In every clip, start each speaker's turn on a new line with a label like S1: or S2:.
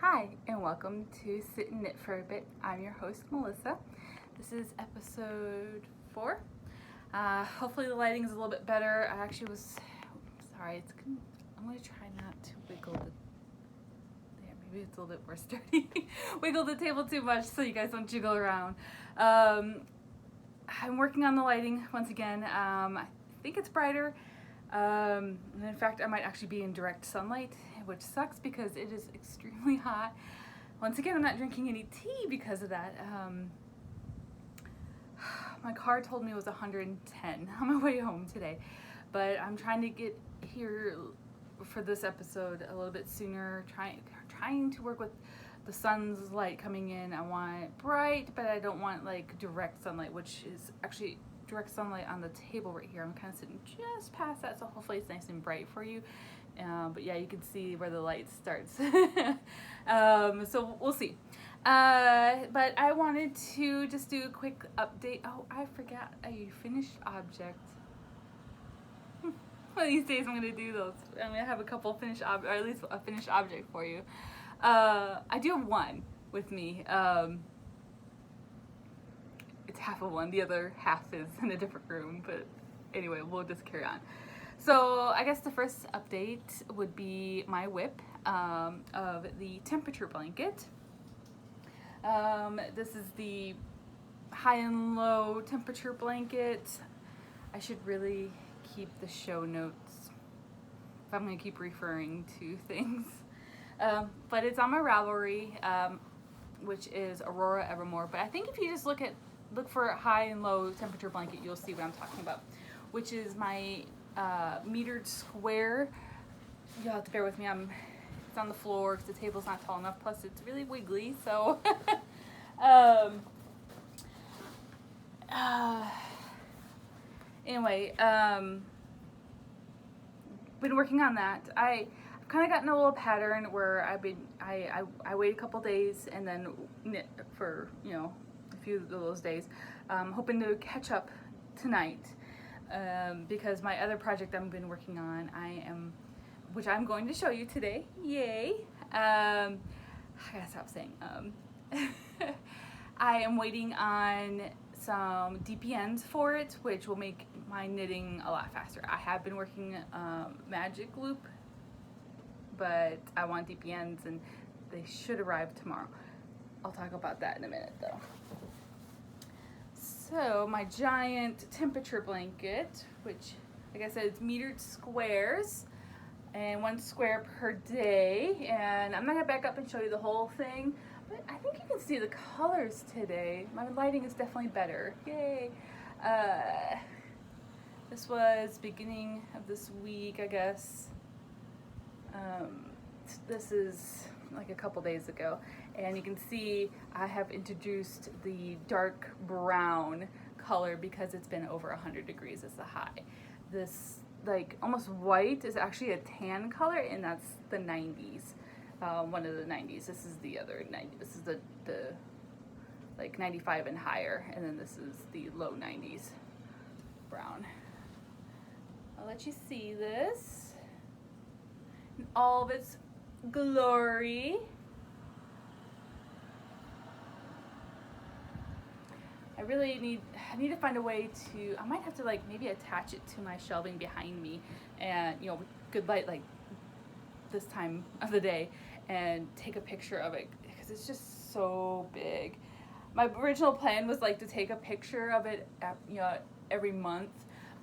S1: Hi, and welcome to Sit and Knit for a Bit. I'm your host, Melissa. This is episode 4. Hopefully the lighting is a little bit better. I actually was, sorry, I'm going to try not to wiggle maybe it's a little bit more sturdy. Wiggle the table too much so you guys don't jiggle around. I'm working on the lighting once again. I think it's brighter. And in fact, I might actually be in direct sunlight, which sucks because it is extremely hot. Once again, I'm not drinking any tea because of that. My car told me it was 110 on my way home today, but I'm trying to get here for this episode a little bit sooner, trying to work with the sun's light coming in. I want it bright, but I don't want like direct sunlight, which is actually direct sunlight on the table right here. I'm kind of sitting just past that, so hopefully it's nice and bright for you. But yeah, you can see where the light starts. So we'll see. But I wanted to just do a quick update. Oh, I forgot a finished object. One of these days I'm going to do those. I'm going to have a couple finished or at least a finished object for you. I do have one with me. It's half of one. The other half is in a different room. But anyway, we'll just carry on. So I guess the first update would be my WIP of the temperature blanket. This is the high and low temperature blanket. I should really keep the show notes if I'm going to keep referring to things. But it's on my Ravelry, which is Aurora Evermore. But I think if you just look for high and low temperature blanket, you'll see what I'm talking about, which is my metered square. You'll have to bear with me. It's on the floor because the table's not tall enough. Plus, it's really wiggly. So, anyway, been working on that. I've kind of gotten a little pattern where I wait a couple days and then knit for a few of those days. Hoping to catch up tonight. Because my other project I've been working on, which I'm going to show you today. Yay! I gotta stop saying. I am waiting on some DPNs for it, which will make my knitting a lot faster. I have been working Magic Loop, but I want DPNs, and they should arrive tomorrow. I'll talk about that in a minute, though. So my giant temperature blanket, which like I said, it's metered squares and 1 square per day. And I'm not gonna back up and show you the whole thing, but I think you can see the colors today. My lighting is definitely better. Yay. This was beginning of this week, I guess. This is like a couple days ago, and you can see I have introduced the dark brown color because it's been over 100 degrees as the high. This like almost white is actually a tan color, and that's the 90s, one of the 90s. This is the other 90. This is the like 95 and higher, and then this is the low 90s brown. I'll let you see this in all of its glory. I need to find a way to, I might have to like maybe attach it to my shelving behind me, and with good light like this time of the day, and take a picture of it because it's just so big. My original plan was like to take a picture of it every month,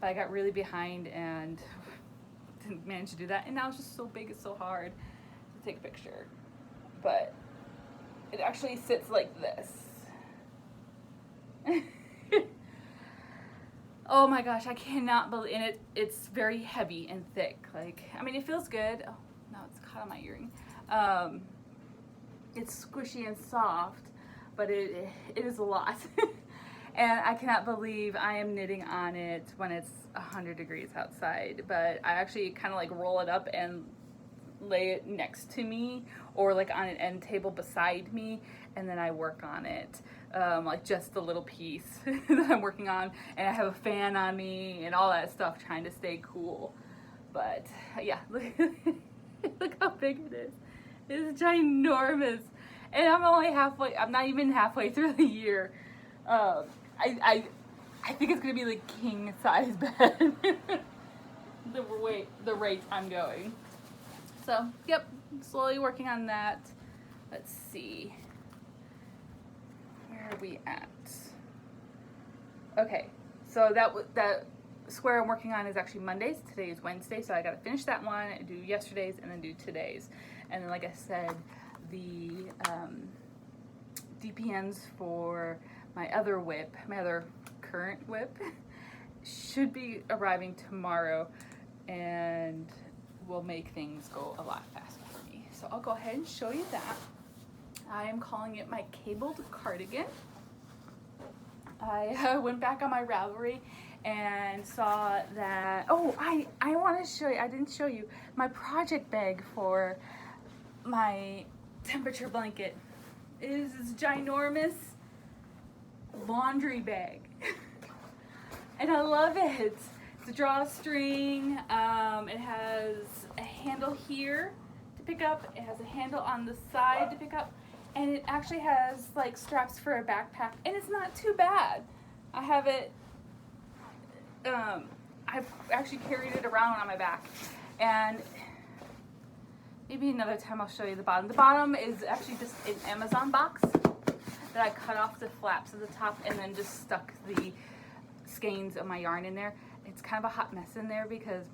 S1: but I got really behind and didn't manage to do that, and now it's just so big, it's so hard to take a picture. But it actually sits like this. Oh my gosh, I cannot believe it. It's very heavy and thick. Like, I mean, it feels good. Oh, no, it's caught on my earring. It's squishy and soft, but it is a lot. And I cannot believe I am knitting on it when it's 100 degrees outside. But I actually kind of like roll it up and lay it next to me, or like on an end table beside me, and then I work on it, like just the little piece that I'm working on, and I have a fan on me and all that stuff, trying to stay cool. But yeah, look how big it is. It's ginormous. And I'm only halfway, I'm not even halfway through the year. I think it's gonna be like king size bed. The rate I'm going. So, yep, slowly working on that. Let's see. Where are we at? Okay, so that square I'm working on is actually Mondays. Today is Wednesday, so I gotta finish that one, do yesterday's, and then do today's. And then, like I said, the DPNs for my other whip, my other current whip, should be arriving tomorrow, and will make things go a lot faster for me. So I'll go ahead and show you that. I am calling it my cabled cardigan. I went back on my Ravelry and saw that, oh, I want to show you, I didn't show you, my project bag for my temperature blanket is this ginormous laundry bag. And I love it. It's a drawstring. It has a handle here to pick up. It has a handle on the side to pick up. And it actually has like straps for a backpack. And it's not too bad. I have it, I've actually carried it around on my back. And maybe another time I'll show you the bottom. The bottom is actually just an Amazon box that I cut off the flaps at the top and then just stuck the skeins of my yarn in there. It's kind of a hot mess in there because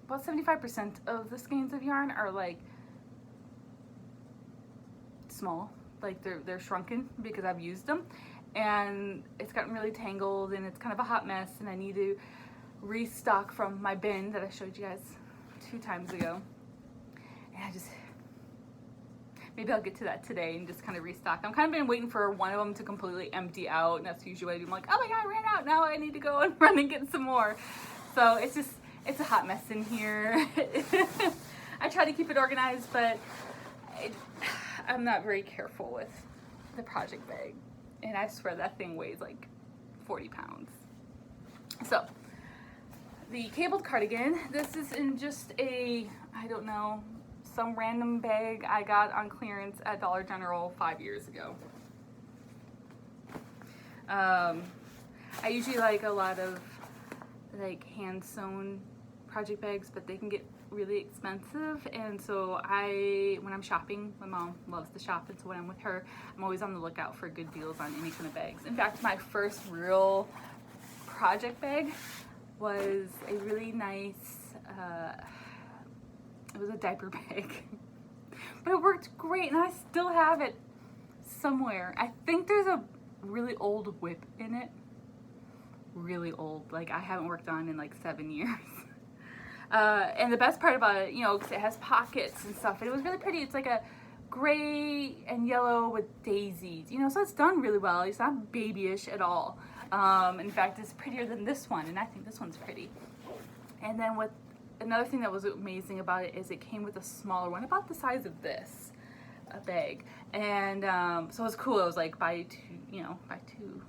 S1: about 75% of the skeins of yarn are like small, like they're shrunken because I've used them, and it's gotten really tangled and it's kind of a hot mess, and I need to restock from my bin that I showed you guys 2 times ago. And maybe I'll get to that today and just kind of restock. I'm kind of been waiting for one of them to completely empty out, and that's usually what I do. I'm like, oh my god, I ran out, now I need to go and run and get some more. So it's a hot mess in here. I try to keep it organized, but I'm not very careful with the project bag. And I swear that thing weighs like 40 pounds. So, the cabled cardigan, this is in just a, I don't know, some random bag I got on clearance at Dollar General 5 years ago. I usually like a lot of like hand sewn project bags, but they can get really expensive, and so when I'm shopping, my mom loves to shop, and so when I'm with her, I'm always on the lookout for good deals on any kind of bags. In fact, my first real project bag was a really nice, it was a diaper bag, but it worked great, and I still have it somewhere. I think there's a really old whip in it, really old, like I haven't worked on in like 7 years. And the best part about it, you know, because it has pockets and stuff, and it was really pretty. It's like a gray and yellow with daisies, you know, so it's done really well. It's not babyish at all. In fact, it's prettier than this one, and I think this one's pretty. And then another thing that was amazing about it is it came with a smaller one, about the size of this, a bag. And so it was cool. It was like buy two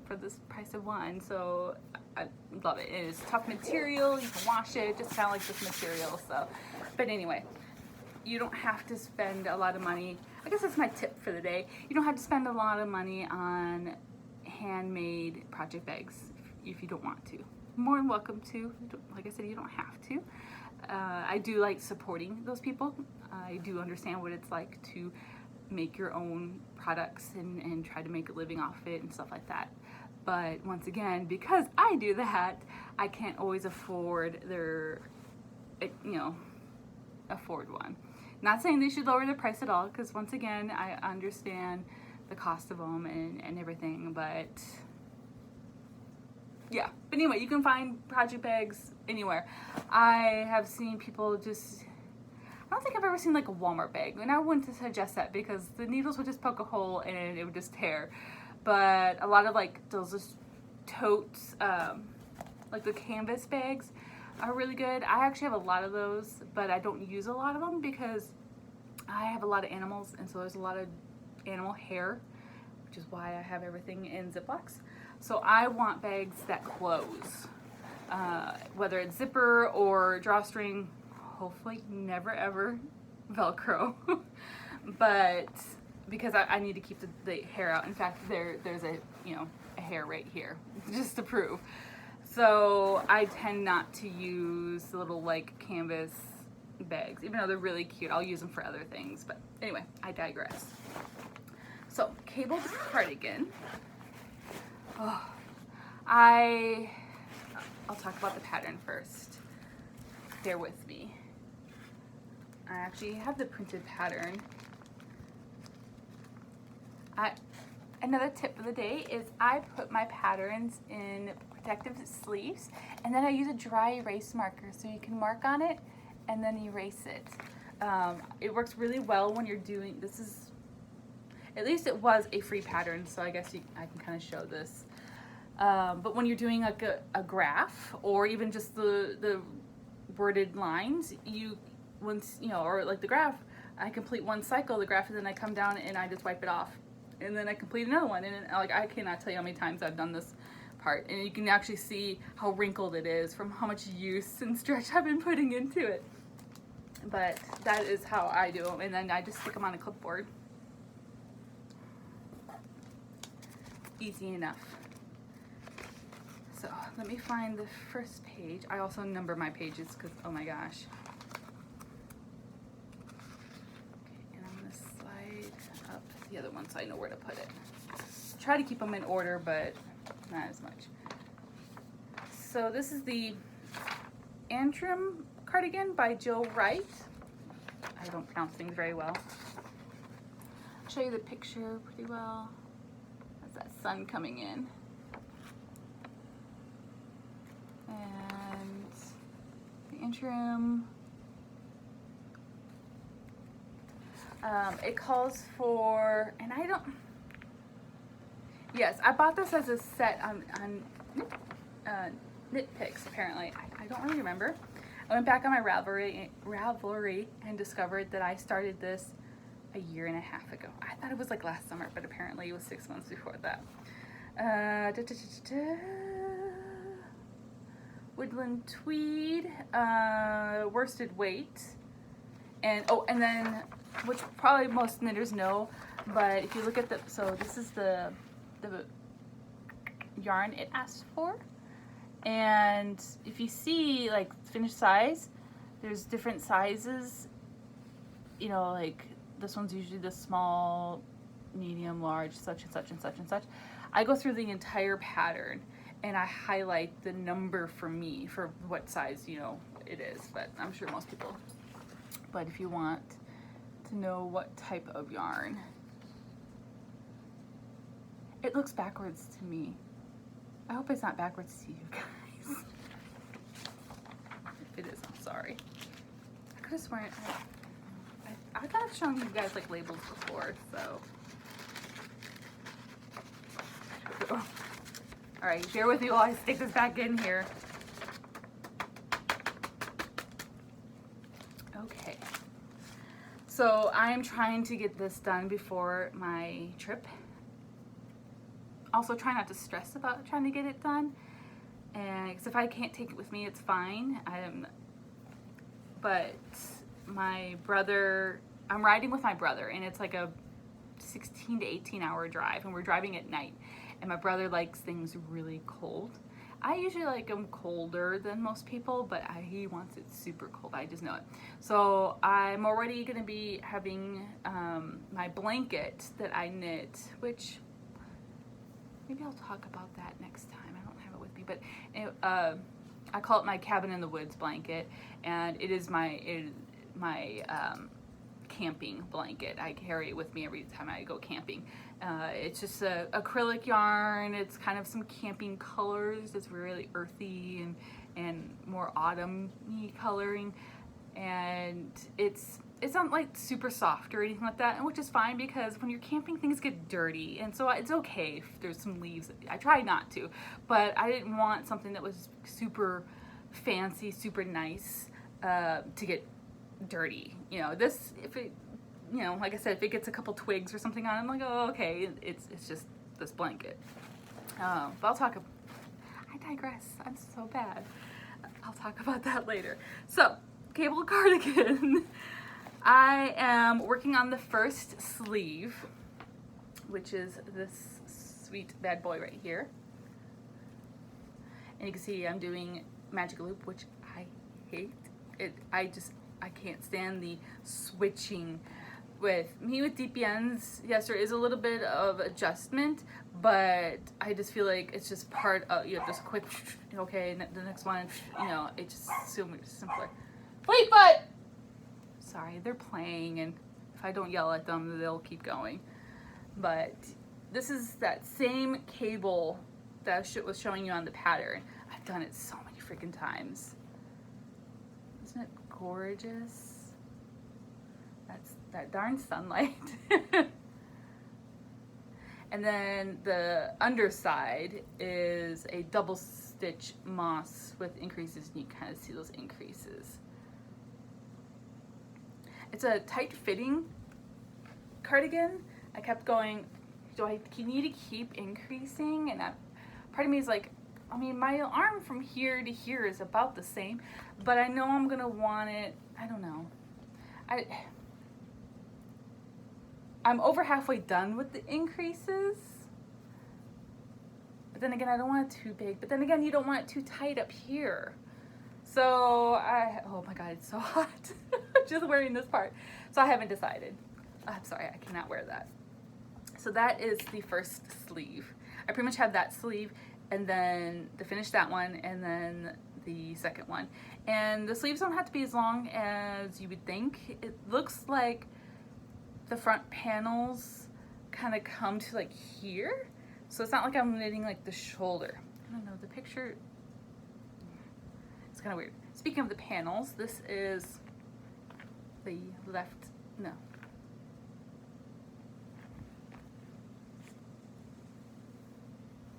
S1: for this price of one. So I love it. It is tough material. You can wash it. Just kind of like this material. So, but anyway, you don't have to spend a lot of money. I guess that's my tip for the day. You don't have to spend a lot of money on handmade project bags if you don't want to. More than welcome to. Like I said, you don't have to. I do like supporting those people. I do understand what it's like to make your own products and try to make a living off it and stuff like that. But once again, because I do that, I can't always afford afford one. Not saying they should lower the price at all, because once again, I understand the cost of them and everything, but yeah. But anyway, you can find project bags anywhere. I have seen people I don't think I've ever seen like a Walmart bag, and I wouldn't suggest that because the needles would just poke a hole and it would just tear. But a lot of like those totes, like the canvas bags, are really good. I actually have a lot of those, but I don't use a lot of them because I have a lot of animals, and so there's a lot of animal hair, which is why I have everything in Ziplocs. So I want bags that close, whether it's zipper or drawstring, hopefully never ever Velcro, but because I need to keep the hair out. In fact, there's a, you know, a hair right here just to prove. So I tend not to use the little like canvas bags, even though they're really cute. I'll use them for other things, but anyway, I digress. So cabled cardigan. Oh, I'll talk about the pattern first. Bear with me. I actually have the printed pattern. Another tip of the day is I put my patterns in protective sleeves, and then I use a dry erase marker so you can mark on it and then erase it. It works really well when you're doing, this is, at least it was a free pattern, so I guess I can kind of show this. But when you're doing like a graph or even just the worded lines, once, you know, or like the graph, I complete one cycle of the graph and then I come down and I just wipe it off. And then I complete another one, and like I cannot tell you how many times I've done this part. And you can actually see how wrinkled it is from how much use and stretch I've been putting into it. But that is how I do them, and then I just stick them on a clipboard. Easy enough. So let me find the first page. I also number my pages because, oh my gosh. The other one so I know where to put it. Try to keep them in order, but not as much. So this is the Antrim cardigan by Jill Wright. I don't pronounce things very well. I'll show you the picture pretty well. That's that sun coming in. And the Antrim. It calls for, and I don't, yes, I bought this as a set on Knit Picks, apparently. I don't really remember. I went back on my Ravelry and discovered that I started this a year and a half ago. I thought it was like last summer, but apparently it was 6 months before that. Woodland tweed, worsted weight, and oh, and then, which probably most knitters know, but if you look at the, so this is the yarn it asks for, and if you see like finished size, there's different sizes, you know, like this one's usually the small, medium, large, such and such and such and such. I go through the entire pattern and I highlight the number for me for what size, you know, it is, but I'm sure most people. But if you want to know what type of yarn, it looks backwards to me. I hope it's not backwards to you guys. If it is, I'm sorry. I could have sworn I thought I've shown you guys like labels before, so. All right, bear with me while I stick this back in here. Okay. So I'm trying to get this done before my trip. Also try not to stress about trying to get it done. And cause if I can't take it with me, it's fine. But my brother, I'm riding with my brother, and it's like a 16 to 18 hour drive, and we're driving at night. And my brother likes things really cold. I usually like them colder than most people, but he wants it super cold. I just know it. So I'm already gonna be having my blanket that I knit, which maybe I'll talk about that next time. I don't have it with me, but I call it my cabin in the woods blanket, and it is my camping blanket. I carry it with me every time I go camping. It's just a acrylic yarn. It's kind of some camping colors. It's really earthy and more autumn-y coloring, and it's not like super soft or anything like that, and which is fine because when you're camping, things get dirty, and so it's okay if there's some leaves. I try not to, but I didn't want something that was super fancy, super nice to get dirty. You know, this, if it, you know, like I said, if it gets a couple twigs or something on it, I'm like, oh, okay, it's just this blanket. But I'll talk, I digress, I'm so bad. I'll talk about that later. So, cable cardigan. I am working on the first sleeve, which is this sweet bad boy right here. And you can see I'm doing magic loop, which I hate. I can't stand the switching. With DPNs, yes, there is a little bit of adjustment, but I just feel like it's just part of, you have just a quick, okay, the next one, you know, it's just so much simpler. Fleetfoot! Sorry, they're playing, and if I don't yell at them, they'll keep going. But this is that same cable that I was showing you on the pattern. I've done it so many freaking times. Isn't it gorgeous? That's that darn sunlight. And then the underside is a double stitch moss with increases, and you kind of see those increases. It's a tight fitting cardigan. I kept going, do I need to keep increasing? And part of me is like, I mean, my arm from here to here is about the same, but I know I'm gonna want it, I don't know. I'm over halfway done with the increases. But then again, I don't want it too big. But then again, you don't want it too tight up here. So oh my God, it's so hot. Just wearing this part. So I haven't decided. I'm sorry, I cannot wear that. So that is the first sleeve. I pretty much have that sleeve, and then to finish that one, and then the second one. And the sleeves don't have to be as long as you would think. It looks like the front panels kind of come to like here. So it's not like I'm knitting like the shoulder. I don't know, the picture, it's kind of weird. Speaking of the panels, this is the left, no.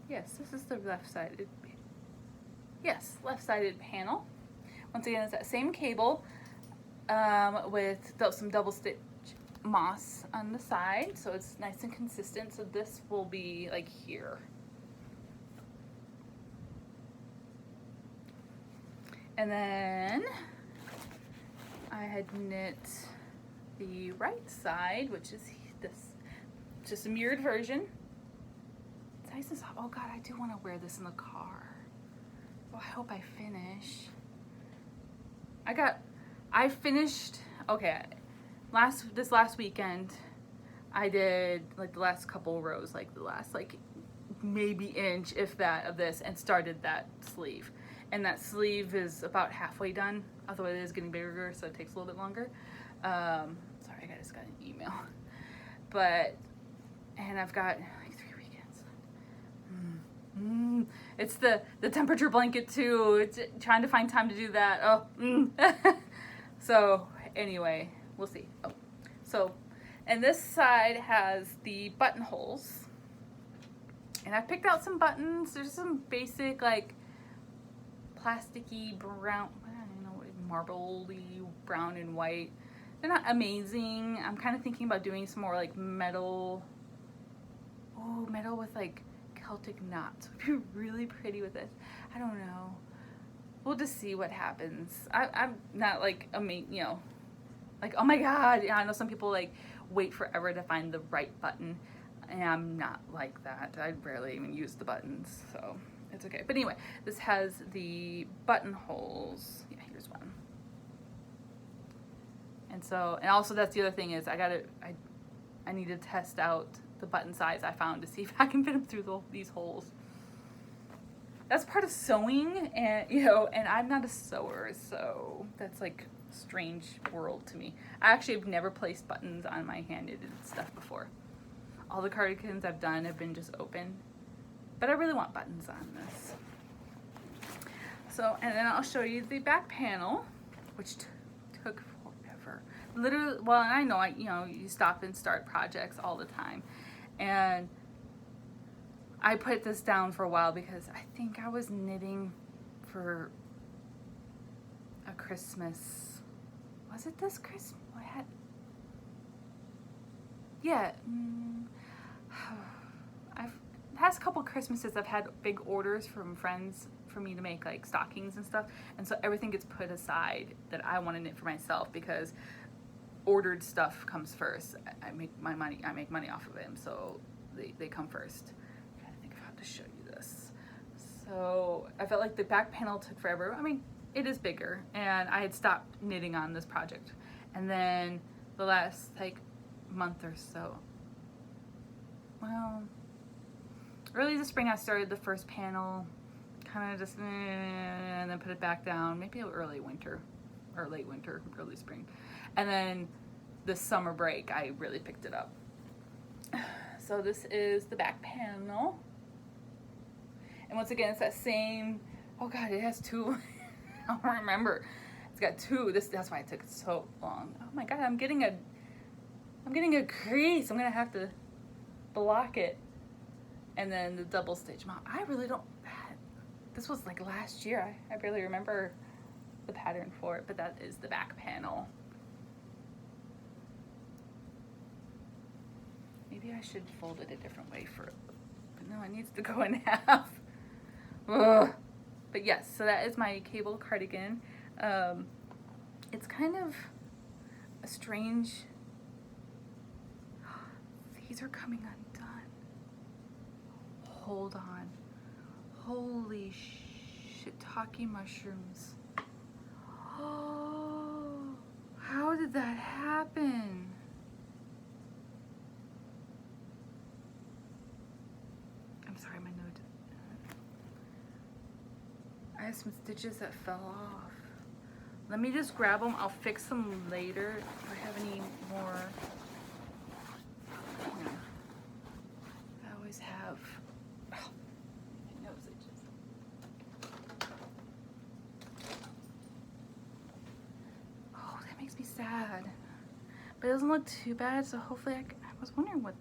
S1: Yes, this is the left-sided, yes, left-sided panel. Once again, it's that same cable with some double stitch moss on the side, so it's nice and consistent. So this will be like here. And then I had knit the right side, which is this, just a mirrored version. It's nice and soft. Oh God, I do want to wear this in the car. Oh, I hope I finish. I finished, okay, this last weekend, I did like the last couple rows, like the last like maybe inch, if that, of this, and started that sleeve. And that sleeve is about halfway done, although it is getting bigger, so it takes a little bit longer. Sorry, I just got an email. And I've got like 3 weekends. It's the temperature blanket too. It's trying to find time to do that. Oh. So anyway, we'll see. Oh, so, and this side has the buttonholes, and I picked out some buttons. There's some basic like plasticky brown, I don't know, marbly brown and white. They're not amazing. I'm kind of thinking about doing some more like metal. Oh, metal with like Celtic knots would be really pretty with this. I don't know. We'll just see what happens. I'm not like you know, like, oh my God. Yeah, I know some people like wait forever to find the right button, and I'm not like that. I rarely even use the buttons, so it's okay. But anyway, this has the buttonholes. Yeah, here's one. And so, and also that's the other thing is I need to test out the button size I found to see if I can fit them through these holes. That's part of sewing, and you know, and I'm not a sewer, so that's like a strange world to me. I actually have never placed buttons on my hand-knitted stuff before. All the cardigans I've done have been just open, but I really want buttons on this. So, and then I'll show you the back panel, which took forever. Literally, well, and I know, you know, you stop and start projects all the time, and I put this down for a while because I think I was knitting for a Christmas. Was it this Christmas? I had, yeah. Past couple Christmases I've had big orders from friends for me to make like stockings and stuff, and so everything gets put aside that I want to knit for myself because ordered stuff comes first. I make money off of them, so they come first. I'm trying to think of how to show you this. So I felt like the back panel took forever. I mean, it is bigger, and I had stopped knitting on this project, and then the last like month or so, well, early this spring I started the first panel, kind of just and then put it back down, maybe early winter or late winter, early spring, and then the summer break I really picked it up. So this is the back panel, and once again it's that same, oh god, it has two. I don't remember. It's got two. That's why it took so long. Oh my god, I'm getting a crease. I'm gonna have to block it. And then the double stitch. Mom, I really don't. This was like last year. I barely remember the pattern for it, but that is the back panel. Maybe I should fold it a different way for it. But no, it needs to go in half. Ugh. But yes, so that is my cable cardigan. It's kind of a strange, these are coming undone. Hold on. Holy shiitake mushrooms. Oh, how did that happen? I'm sorry, my note. I have some stitches that fell off. Let me just grab them. I'll fix them later if I have any more. Yeah. I always have. Oh, my nose itches. Oh, that makes me sad. But it doesn't look too bad, so hopefully I was wondering what.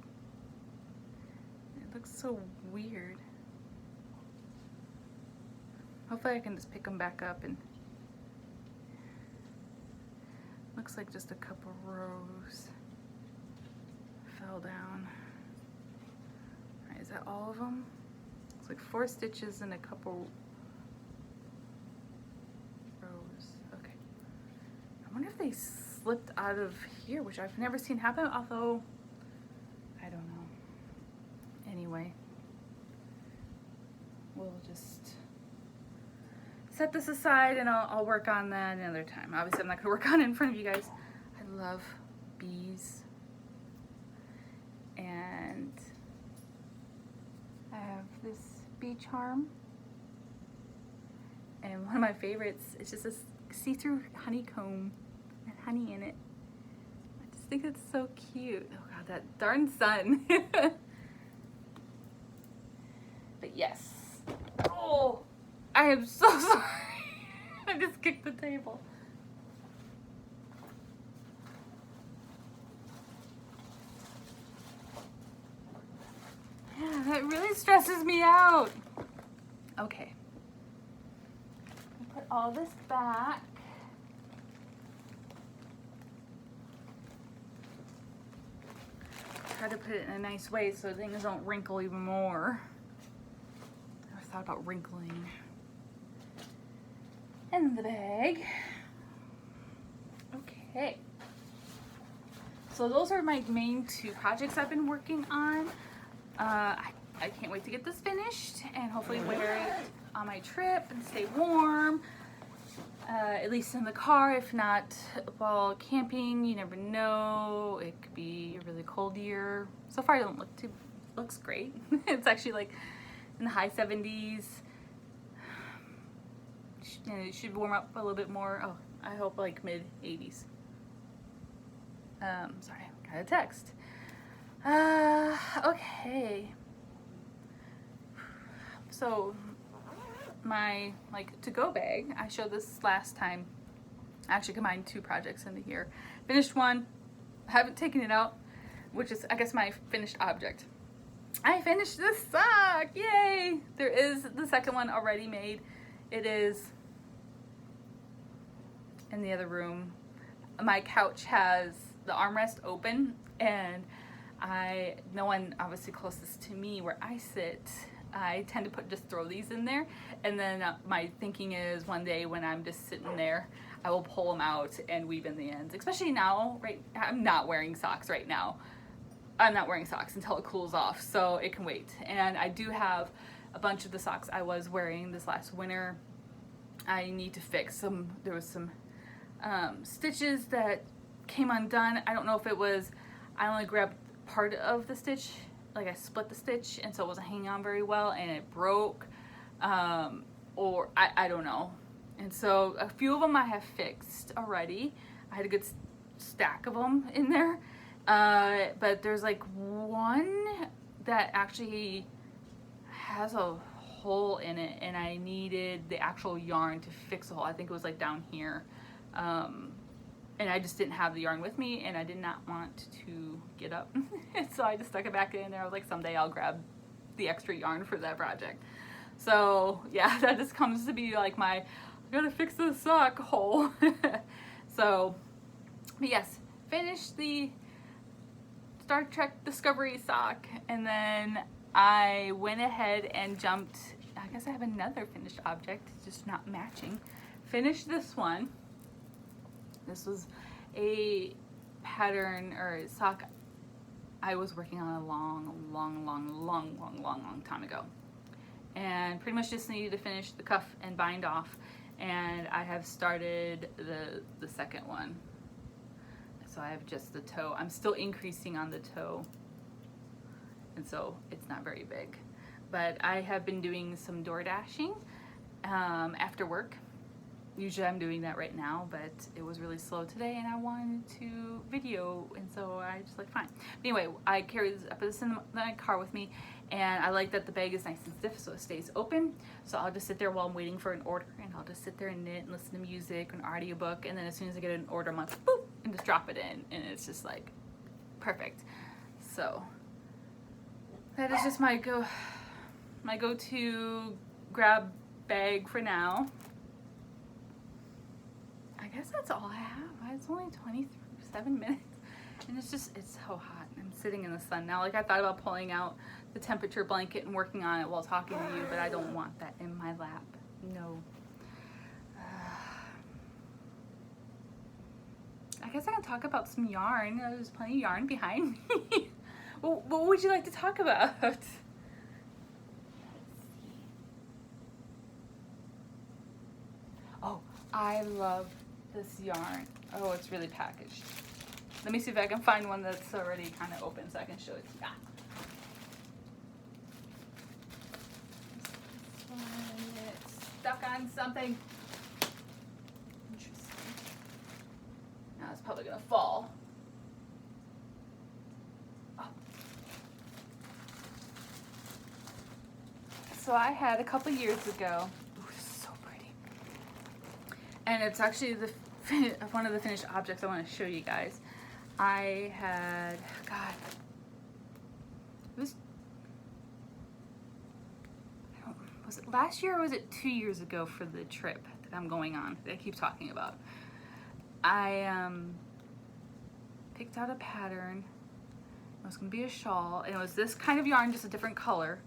S1: It looks so weird. Hopefully I can just pick them back up, and looks like just a couple rows fell down. All right, is that all of them? It's like 4 stitches and a couple rows. Okay. I wonder if they slipped out of here, which I've never seen happen, although I don't know. Anyway, we'll just set this aside, and I'll work on that another time. Obviously, I'm not gonna work on it in front of you guys. I love bees, and I have this bee charm, and one of my favorites is just this see-through honeycomb and honey in it. I just think it's so cute. Oh god, that darn sun. But yes. Oh, I am so sorry. I just kicked the table. Yeah, that really stresses me out. Okay. Put all this back. Try to put it in a nice way so things don't wrinkle even more. I never thought about wrinkling. In the bag. Okay. So those are my main 2 projects I've been working on. I can't wait to get this finished and hopefully wear it on my trip and stay warm. At least in the car, if not while camping. You never know. It could be a really cold year. So far it doesn't look too, looks great. It's actually like in the high 70s. It should warm up a little bit more. Oh, I hope like mid 80s. Sorry, I got a text. Okay. So my like to-go bag, I showed this last time. I actually combined 2 projects into here. Finished one, haven't taken it out, which is I guess my finished object. I finished this sock, yay! There is the second one already made. It is in the other room. My couch has the armrest open, and no one obviously closest to me where I sit I tend to just throw these in there, and then my thinking is one day when I'm just sitting there, I will pull them out and weave in the ends. Especially now, right? I'm not wearing socks right now. I'm not wearing socks until it cools off, so it can wait. And I do have a bunch of the socks I was wearing this last winter. I need to fix some. There was some stitches that came undone. I don't know if it was, I only grabbed part of the stitch, like I split the stitch, and so it wasn't hanging on very well and it broke, or I don't know. And so a few of them I have fixed already. I had a good stack of them in there, but there's like one that actually has a hole in it, and I needed the actual yarn to fix the hole. I think it was like down here, and I just didn't have the yarn with me, and I did not want to get up. So I just stuck it back in there. I was like, someday I'll grab the extra yarn for that project. So yeah, that just comes to be like my, I gotta fix the sock hole. So, but yes, finished the Star Trek Discovery sock, and then I went ahead and jumped, I guess I have another finished object, just not matching. Finished this one. This was a pattern or sock I was working on a long time ago. And pretty much just needed to finish the cuff and bind off. And I have started the second one. So I have just the toe. I'm still increasing on the toe. And so it's not very big. But I have been doing some door dashing after work. Usually I'm doing that right now, but it was really slow today and I wanted to video, and so I just like, fine. But anyway, I put this in my car with me, and I like that the bag is nice and stiff so it stays open. So I'll just sit there while I'm waiting for an order, and I'll just sit there and knit and listen to music or an audiobook, and then as soon as I get an order, I'm like, boop, and just drop it in, and it's just like perfect. So that is just my go-to grab bag for now. I guess that's all I have. It's only 27 minutes, and it's so hot. I'm sitting in the sun now. Like, I thought about pulling out the temperature blanket and working on it while talking to you, but I don't want that in my lap. No. I guess I can talk about some yarn. There's plenty of yarn behind me. Well, what would you like to talk about? Oh, I love this yarn. Oh, it's really packaged. Let me see if I can find one that's already kind of open so I can show it to you. This one, it's stuck on something. Interesting. Now it's probably gonna fall. Oh. So I had a couple years ago. And it's actually one of the finished objects I want to show you guys. I had, God, was it last year or was it 2 years ago for the trip that I'm going on, that I keep talking about? I picked out a pattern. It was going to be a shawl, and it was this kind of yarn, just a different color.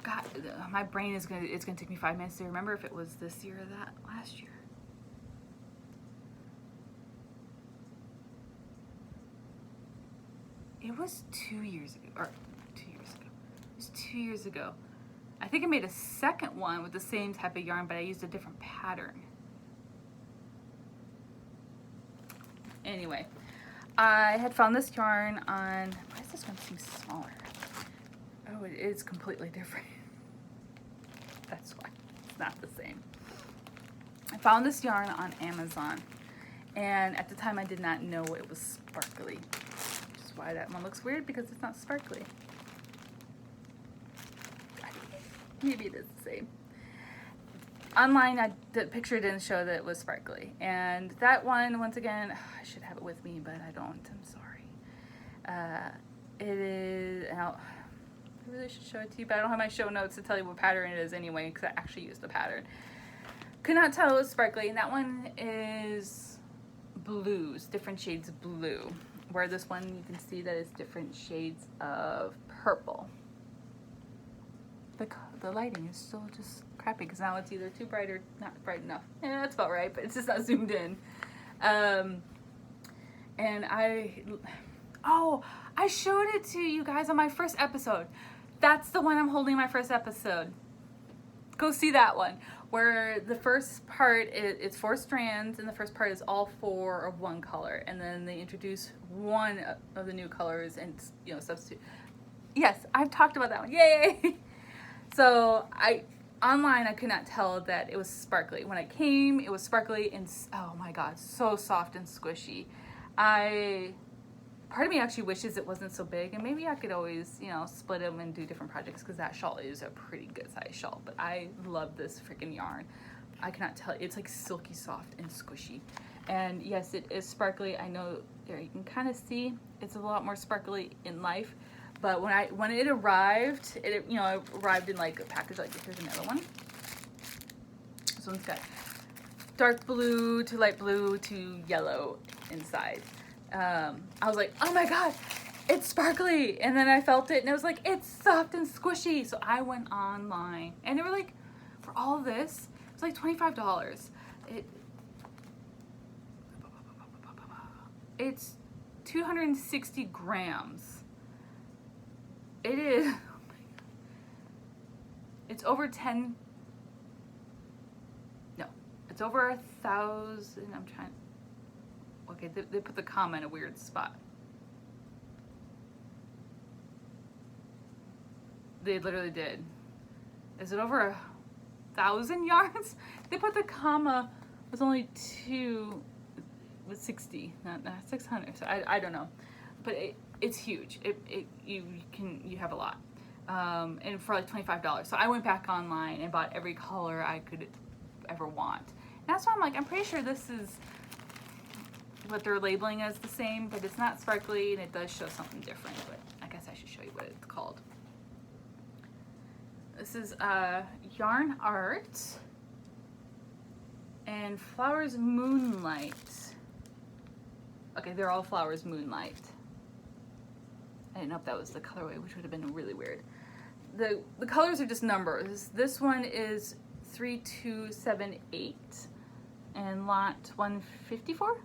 S1: God, my brain it's gonna take me 5 minutes to remember if it was this year or that last year. It was 2 years ago, or 2 years ago. It was 2 years ago. I think I made a second one with the same type of yarn, but I used a different pattern. Anyway, I had found this yarn on, why does this one seem smaller? Oh, it is completely different. That's why it's not the same. I found this yarn on Amazon, and at the time I did not know it was sparkly, which is why that one looks weird, because it's not sparkly. Maybe it is the same. Online, the picture didn't show that it was sparkly, and that one, once again, I should have it with me, but I don't. I'm sorry. It is. I really should show it to you, but I don't have my show notes to tell you what pattern it is anyway, because I actually used the pattern. Could not tell it was sparkly, and that one is blues, different shades of blue. Where this one, you can see that it's different shades of purple. the lighting is still just crappy because now it's either too bright or not bright enough. Yeah, that's about right, but it's just not zoomed in. And I showed it to you guys on my first episode. That's the one I'm holding my first episode. Go see that one, where the first part it's 4 strands, and the first part is all 4 of one color, and then they introduce one of the new colors and substitute. Yes, I've talked about that one. Yay! So online I could not tell that it was sparkly. When it came, it was sparkly and oh my god, so soft and squishy. Part of me actually wishes it wasn't so big, and maybe I could always, split them and do different projects because that shawl is a pretty good size shawl. But I love this freaking yarn. I cannot tell. It's like silky soft and squishy. And yes, it is sparkly. I know there you can kind of see it's a lot more sparkly in life. But when it arrived, it arrived in like a package like this. Here's another one. This one's got dark blue to light blue to yellow inside. I was like, oh my god, it's sparkly. And then I felt it and it was like, it's soft and squishy. So I went online and they were like, for all of this, it's like $25. It's 260 grams. It is, it's over 10, no, it's over 1,000, I'm trying. Okay, they put the comma in a weird spot. They literally did. Is it over 1,000 yards? They put the comma was only 260, not 600. So I don't know, but it's huge. You have a lot, and for like $25. So I went back online and bought every color I could ever want. And that's why I'm like, I'm pretty sure this is what they're labeling as the same, but it's not sparkly and it does show something different. But I guess I should show you what it's called. This is Yarn Art and Flowers Moonlight. Okay, they're all Flowers Moonlight. I didn't know if that was the colorway, which would have been really weird. The colors are just numbers. This one is 3278 and lot 154.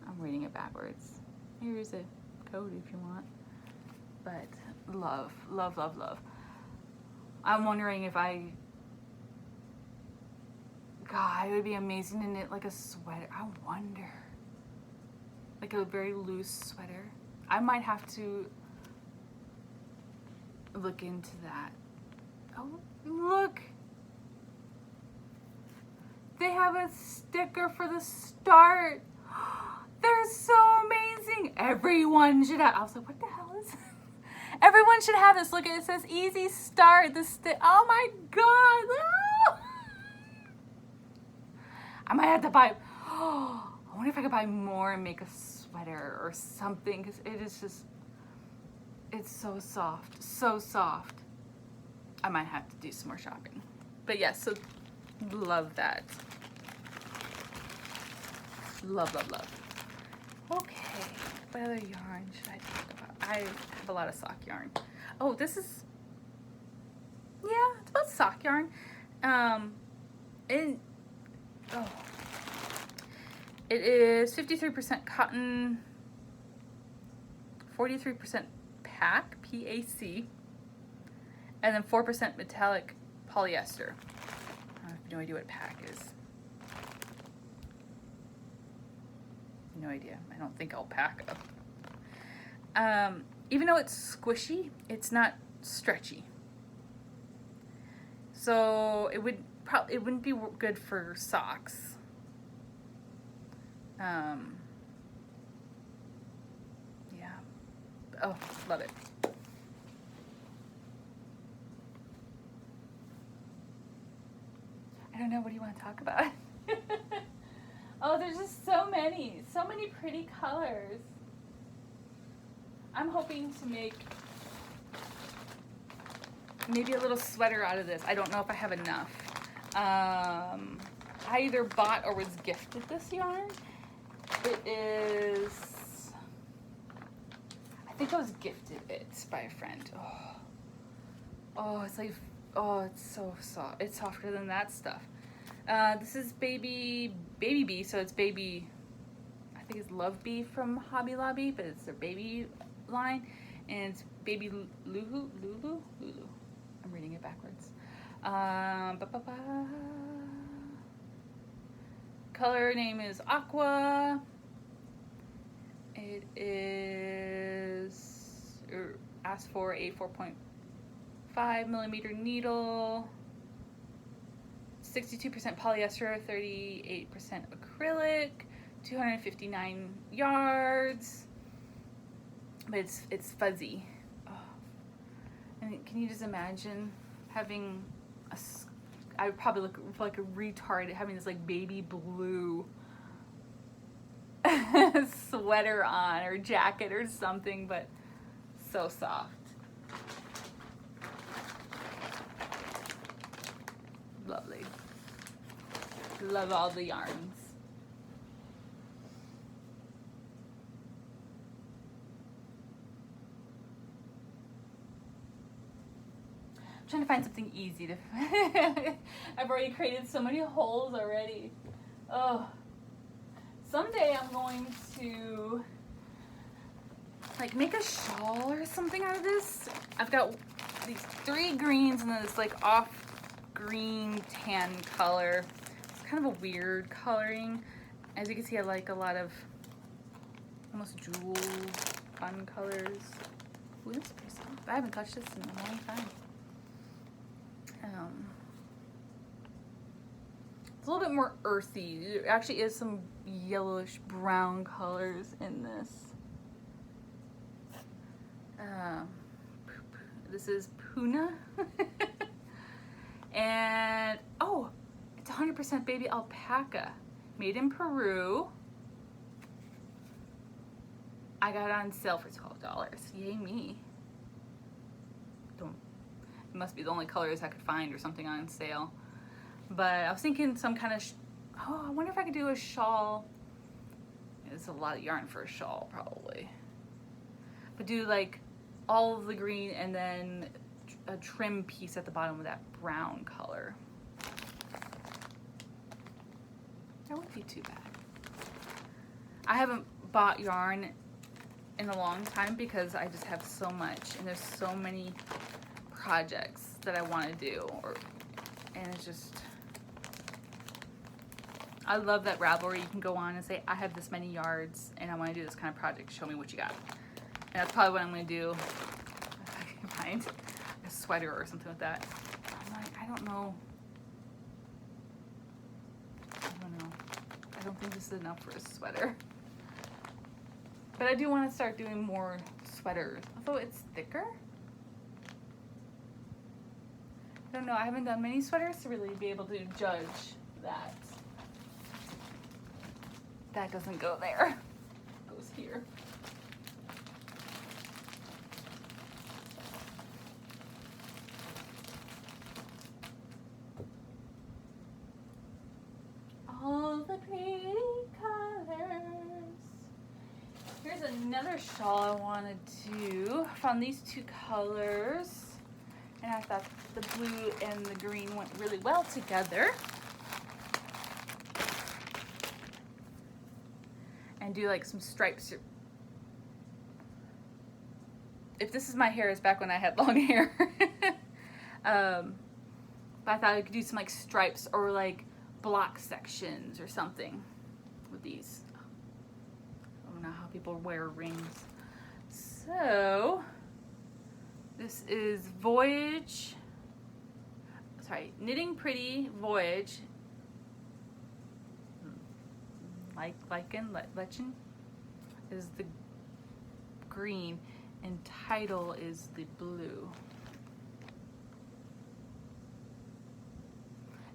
S1: I'm reading it backwards. Here's a code if you want. But love, love, love, love. I'm wondering if God, it would be amazing to knit like a sweater. I wonder. Like a very loose sweater. I might have to look into that. Oh, look. They have a sticker for the start. They're so amazing. Everyone should have. I was like, what the hell is this? Everyone should have this. Look, it says easy start. Oh my god. Oh. I might have to buy. I wonder if I could buy more and make a sweater or something, because it is just, it's so soft. So soft. I might have to do some more shopping. But yes, so love that. Love, love, love. Okay, what other yarn should I talk about? I have a lot of sock yarn. Oh, this is, yeah, it's about sock yarn. It is 53% cotton, 43% PAC, P-A-C, and then 4% metallic polyester. I have no idea what PAC is. No idea. I don't think alpaca. Even though it's squishy, it's not stretchy. So it wouldn't be good for socks. Yeah. Oh, love it. I don't know. What do you want to talk about? Oh, there's just so many pretty colors. I'm hoping to make maybe a little sweater out of this. I don't know if I have enough. I either bought or was gifted this yarn. It is, I think I was gifted it by a friend. Oh, it's like oh, it's so soft. It's softer than that stuff. This is Baby Bee, so it's Baby, I think it's Love Bee from Hobby Lobby, but it's their baby line, and it's Baby Lulu. I'm reading it backwards. Color name is Aqua. It is asked for a 4.5 millimeter needle, 62% polyester, 38% acrylic, 259 yards. But it's fuzzy. Oh. And can you just imagine having I would probably look like a retard having this like baby blue sweater on or jacket or something, but so soft. Lovely. Love all the yarns. I'm trying to find something easy to I've already created so many holes already. Oh. Someday I'm going to like make a shawl or something out of this. I've got these 3 greens and then this like off green tan color. It's kind of a weird coloring. As you can see, I like a lot of almost jewel fun colors. Ooh, this is pretty soft. I haven't touched this in a long time. It's a little bit more earthy. There actually is some yellowish brown colors in this. This is Puna. And, oh, it's 100% baby alpaca. Made in Peru. I got it on sale for $12. Yay me. It must be the only colors I could find or something on sale. But I was thinking some kind of, I wonder if I could do a shawl. It's a lot of yarn for a shawl, probably. But do like all of the green and then a trim piece at the bottom with that brown color. That wouldn't be too bad. I haven't bought yarn in a long time because I just have so much and there's so many projects that I want to do, and it's just, I love that Ravelry. You can go on and say, I have this many yards and I want to do this kind of project. Show me what you got. And that's probably what I'm going to do if I can find a sweater or something like that. I'm like, I don't know. I don't think this is enough for a sweater. But I do want to start doing more sweaters. Although it's thicker. I don't know, I haven't done many sweaters to really be able to judge that. That doesn't go there. It goes here. All the pretty colors. Here's another shawl I want to do. Found these 2 colors. And I thought the blue and the green went really well together. And do like some stripes. If this is my hair, it's back when I had long hair. But I thought I could do some like stripes or like block sections or something with these. I don't know how people wear rings. So this is Voyage, Knitting Pretty Voyage, Lechen is the green, and Title is the blue.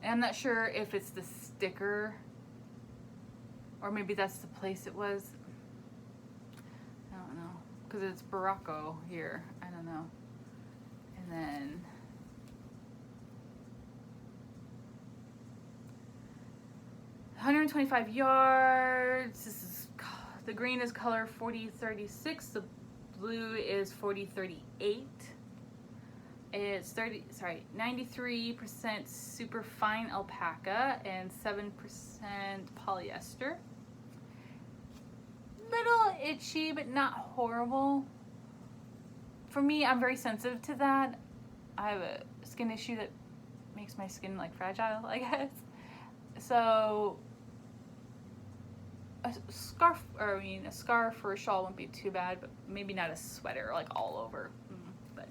S1: And I'm not sure if it's the sticker, or maybe that's the place it was. I don't know, because it's Barocco here. I don't know. And then $125 yards. This is, the green is color 4036. The blue is 4038. It's 93% super fine alpaca and 7% polyester. Little itchy, but not horrible. For me, I'm very sensitive to that. I have a skin issue that makes my skin like fragile, I guess. So a scarf or a shawl wouldn't be too bad, but maybe not a sweater like all over. But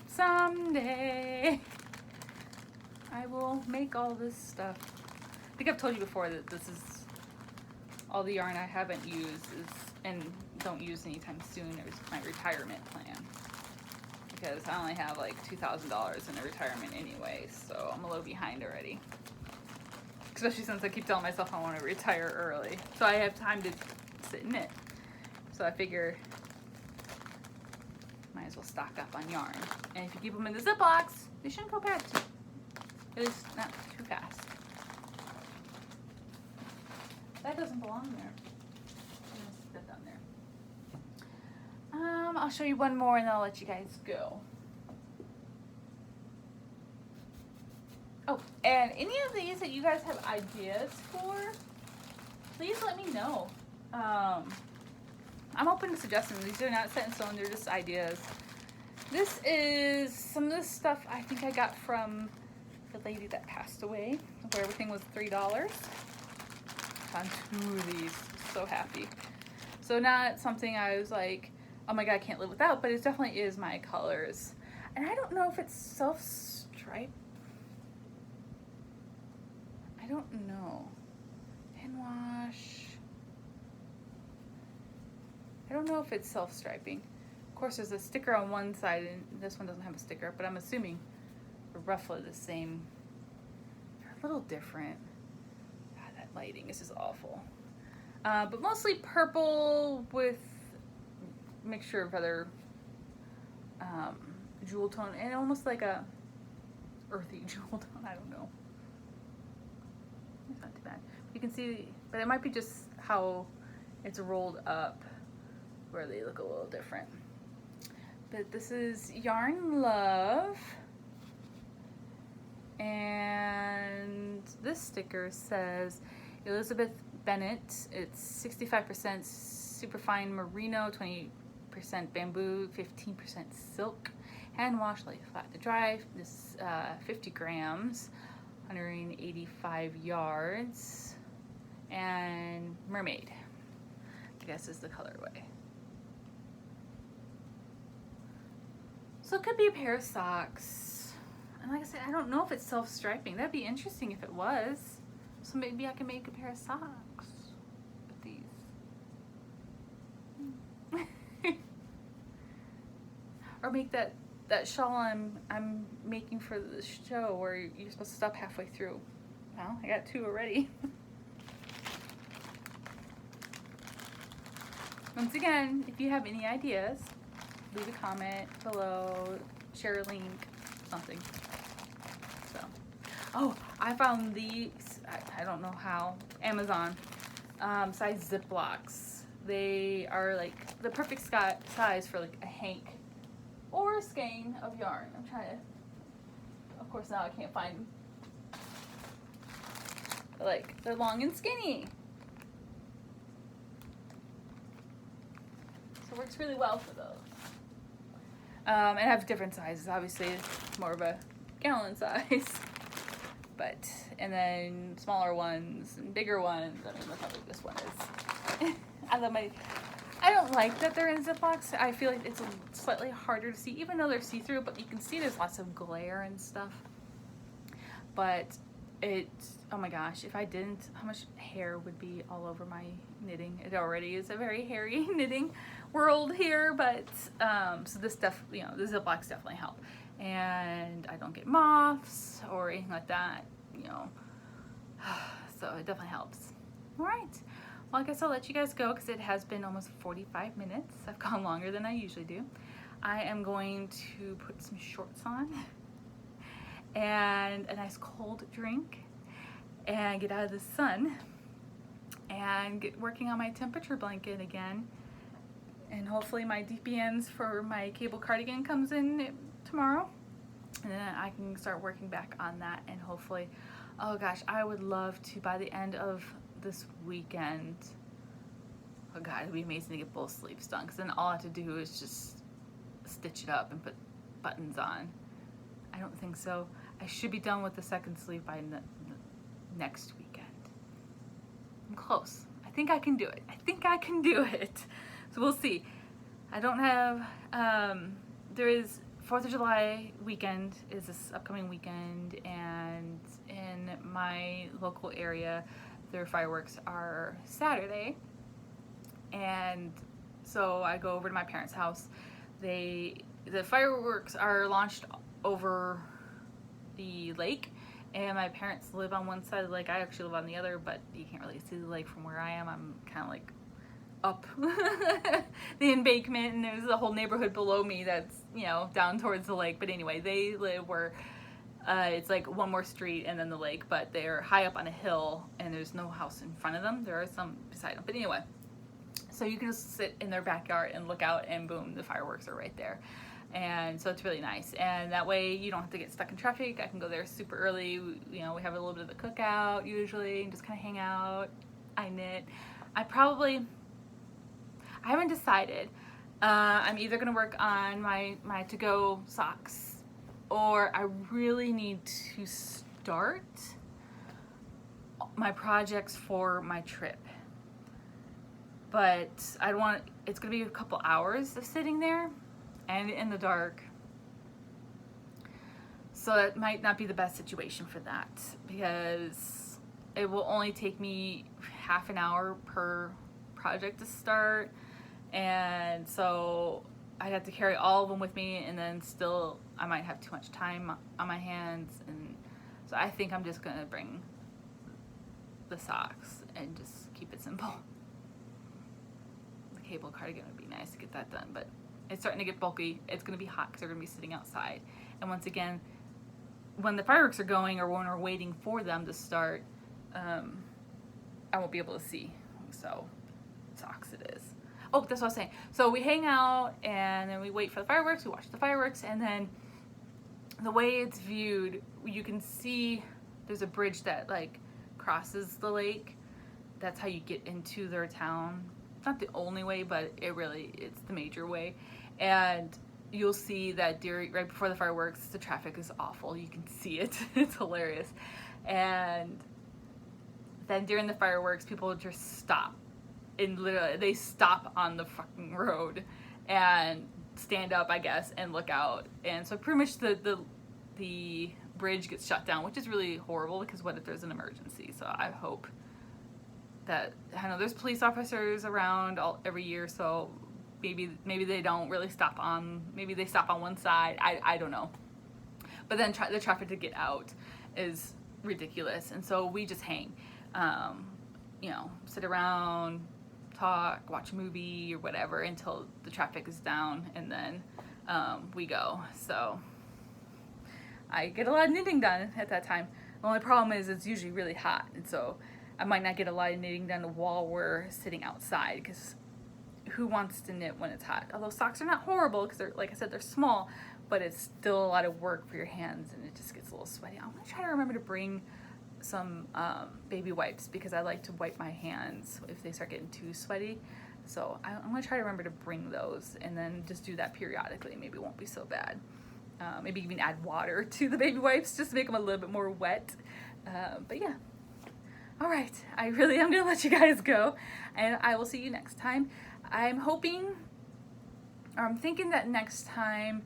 S1: someday I will make all this stuff. I think I've told you before that this is all the yarn I haven't used and don't use anytime soon. It was my retirement plan, because I only have like $2,000 in the retirement anyway, so I'm a little behind already. Especially since I keep telling myself I want to retire early, so I have time to sit and knit. So I figure might as well stock up on yarn. And if you keep them in the Ziplocs, they shouldn't go bad too. At least not too fast. That doesn't belong there. I'm gonna stick that down there. I'll show you one more and then I'll let you guys go. Oh, and any of these that you guys have ideas for, please let me know. I'm open to suggestions. These are not set in stone, they're just ideas. This is some of the stuff I think I got from the lady that passed away, where everything was $3. Found 2 of these, so happy. So not something I was like, oh my god, I can't live without, but it definitely is my colors. And I don't know if it's self-stripe. I don't know. Hand wash. I don't know if it's self-striping. Of course, there's a sticker on one side, and this one doesn't have a sticker, but I'm assuming they're roughly the same. They're a little different. God, that lighting, this is awful. But mostly purple with mixture of other jewel tone, and almost like a earthy jewel tone, I don't know. It's not too bad. You can see, but it might be just how it's rolled up where they look a little different. But this is Yarn Love. And this sticker says Elizabeth Bennett. It's 65% superfine merino, 20% bamboo, 15% silk. Hand wash, light flat to dry. This 50 grams, 185 yards. And Mermaid, I guess, is the colorway. So it could be a pair of socks. And like I said, I don't know if it's self-striping. That'd be interesting if it was. So maybe I can make a pair of socks with these. Or make that shawl I'm making for the show where you're supposed to stop halfway through. Well, I got 2 already. Once again, if you have any ideas, leave a comment below, share a link, something. So, oh, I found these, I don't know how, Amazon, size Ziplocs. They are like the perfect size for like a hank or a skein of yarn. I'm trying to, of course now I can't find them. Like, they're long and skinny. So it works really well for those. And I have different sizes. Obviously, it's more of a gallon size. But, and then smaller ones and bigger ones. I mean, look how big this one is. I don't like that they're in Ziplocs. I feel like it's slightly harder to see, even though they're see-through, but you can see there's lots of glare and stuff. But oh my gosh, if I didn't, how much hair would be all over my knitting? It already is a very hairy knitting world here, but so this stuff, the Ziplocs definitely help. And I don't get moths or anything like that, so it definitely helps. All right, well, I guess I'll let you guys go because it has been almost 45 minutes. I've gone longer than I usually do. I am going to put some shorts on and a nice cold drink and get out of the sun and get working on my temperature blanket again And hopefully my DPNs for my cable cardigan comes in tomorrow. And then I can start working back on that, and hopefully, oh gosh, I would love to, by the end of this weekend, oh god, it'd be amazing to get both sleeves done, because then all I have to do is just stitch it up and put buttons on. I don't think so. I should be done with the second sleeve by next weekend. I'm close. I think I can do it. I think I can do it. So we'll see. I don't have, there is 4th of July weekend is this upcoming weekend, and in my local area, their fireworks are Saturday. And so I go over to my parents' house. The fireworks are launched over the lake, and my parents live on one side of the lake. I actually live on the other, but you can't really see the lake from where I am. I'm kind of like up the embankment, and there's a whole neighborhood below me that's, you know, down towards the lake. But anyway, they live where it's like one more street and then the lake, but they're high up on a hill, and there's no house in front of them. There are some beside them, but anyway, so you can just sit in their backyard and look out, and boom, the fireworks are right there. And so it's really nice, and that way you don't have to get stuck in traffic. I can go there super early. You know, we have a little bit of the cookout usually, and just kind of hang out. I knit. I haven't decided. I'm either gonna work on my to-go socks, or I really need to start my projects for my trip. But I don't want, it's gonna be a couple hours of sitting there and in the dark. So that might not be the best situation for that, because it will only take me half an hour per project to start. And so I'd have to carry all of them with me, and then still I might have too much time on my hands. And so I think I'm just gonna bring the socks and just keep it simple. The cable cardigan would be nice to get that done, but it's starting to get bulky. It's gonna be hot because they're gonna be sitting outside. And once again, when the fireworks are going, or when we're waiting for them to start, I won't be able to see. So socks it is. Oh, that's what I was saying. So we hang out, and then we wait for the fireworks, we watch the fireworks, and then the way it's viewed, you can see there's a bridge that like crosses the lake. That's how you get into their town. It's not the only way, but it's the major way. And you'll see that right before the fireworks, the traffic is awful. You can see it. It's hilarious. And then during the fireworks, people just stop. And literally, they stop on the fucking road and stand up, I guess, and look out. And so pretty much the bridge gets shut down, which is really horrible, because what if there's an emergency? So I hope that, I know there's police officers around every year, so maybe they don't really stop on, maybe they stop on one side. I don't know. But then the traffic to get out is ridiculous, and so we just hang, you know, sit around, talk, watch a movie or whatever until the traffic is down, and then we go. So I get a lot of knitting done at that time. The only problem is it's usually really hot, and so I might not get a lot of knitting done while we're sitting outside, because who wants to knit when it's hot? Although socks are not horrible, because they're, like I said, they're small, but it's still a lot of work for your hands, and it just gets a little sweaty. I'm gonna try to remember to bring some baby wipes, because I like to wipe my hands if they start getting too sweaty. So I'm gonna try to remember to bring those, and then just do that periodically. Maybe it won't be so bad. Maybe even add water to the baby wipes just to make them a little bit more wet. But yeah. All right, I really am gonna let you guys go, and I will see you next time. I'm thinking that next time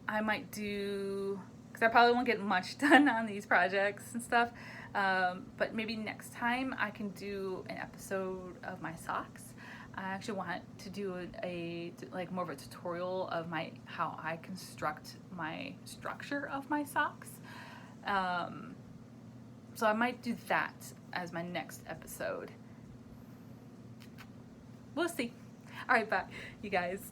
S1: I might do, because I probably won't get much done on these projects and stuff, but maybe next time I can do an episode of my socks. I actually want to do like more of a tutorial of how I construct my structure of my socks. So I might do that as my next episode. We'll see. All right, bye, you guys.